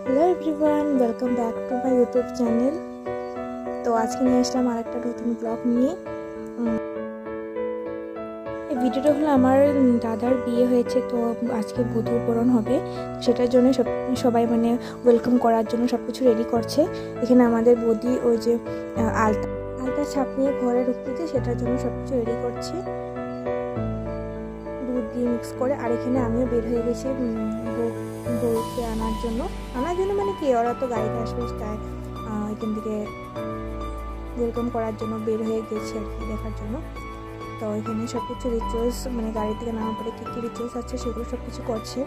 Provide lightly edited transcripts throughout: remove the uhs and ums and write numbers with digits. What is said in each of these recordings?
Hello everyone, welcome back to my YouTube channel. তো আজকে নিয়ে আসলাম আর একটা নতুন ব্লগ নিয়ে। এই ভিডিওটা হলো আমার দাদার বিয়ে হয়েছে, তো আজকে বধূ বরণ হবে, সেটার জন্য সবাই মানে ওয়েলকাম করার জন্য সব কিছু রেডি করছে। এখানে আমাদের বৌদি ওই যে আলতা ছাপ নিয়ে ঘরে ঢুকতেছে, সেটার জন্য সব কিছু রেডি করছে দুধ দিয়ে মিক্স করে। আর এখানে আমিও বের হয়ে গেছি বউকে আনার জন্য মানে কি, ওরা তো গাড়িতে আসবে, তাই এখান থেকে ওয়েলকাম করার জন্য বের হয়ে গেছে আর কি, দেখার জন্য। তো এখানে সব কিছু রিচুয়ালস মানে গাড়ি থেকে নামার পরে কী কী রিচুয়ালস আছে সেগুলো সব কিছু করছে।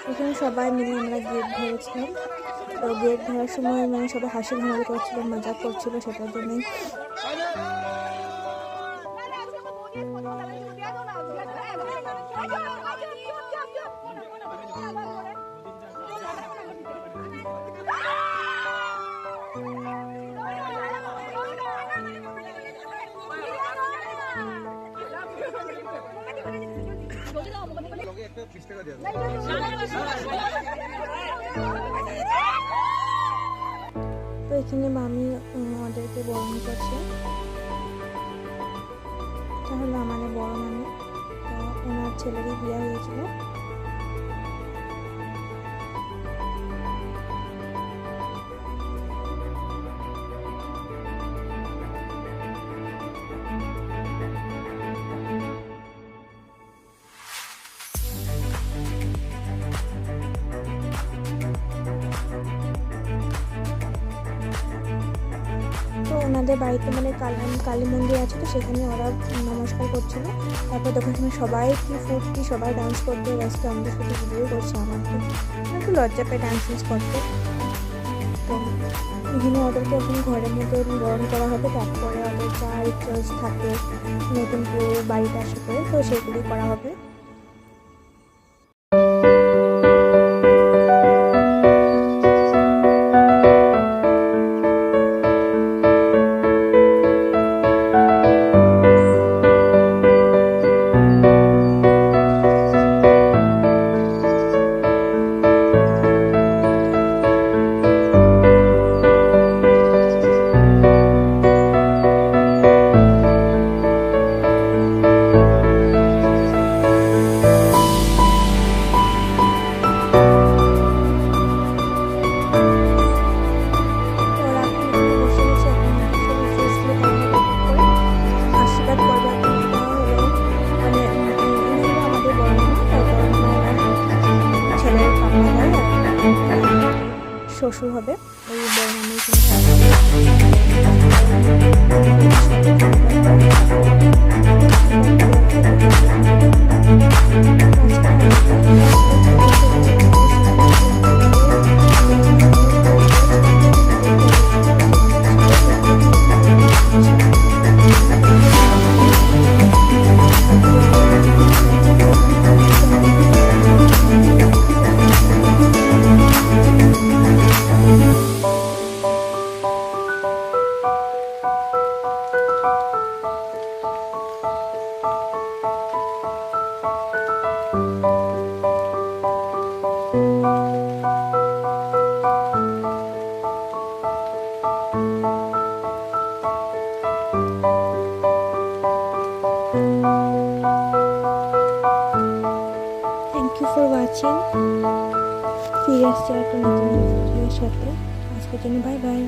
এখানে সবাই মিলে আমরা গেট ধরেছিলাম। তো গেট ধরার সময় মানে সবাই হাসি হানালি করছিল, মজা করছিল, সেটার জন্যই তো এখানে মামি ওদেরকে বরণ করছে। তাহলে আমাদের বড় মামি, ওনার ছেলেরই বিয়ে হয়েছিল। ওনাদের বাড়িতে মানে কালী মন্দির আছে, তো সেখানে ওরা নমস্কার করছিল। তারপর তখন সবাই সবাই ডান্স করতে ব্যস্ত, আমাদের সাথে ভিডিও করছে। আমার তো একটু লজ্জা পেয়ে ডান্স করতে। তো এখানে ওদেরকে এখন ঘরের মধ্যে বরণ করা হবে, তারপরে ওদের যা রিচুয়ালস থাকে নতুন কেউ বাড়িতে আসা করে, তো সেগুলি করা হবে। শ্বশুর হবে ওই বড় মামি। Thank you for watching. ফিরে আসছে একটা নতুন ভিডিওর সাথে। আজকের জন্য বাই বাই।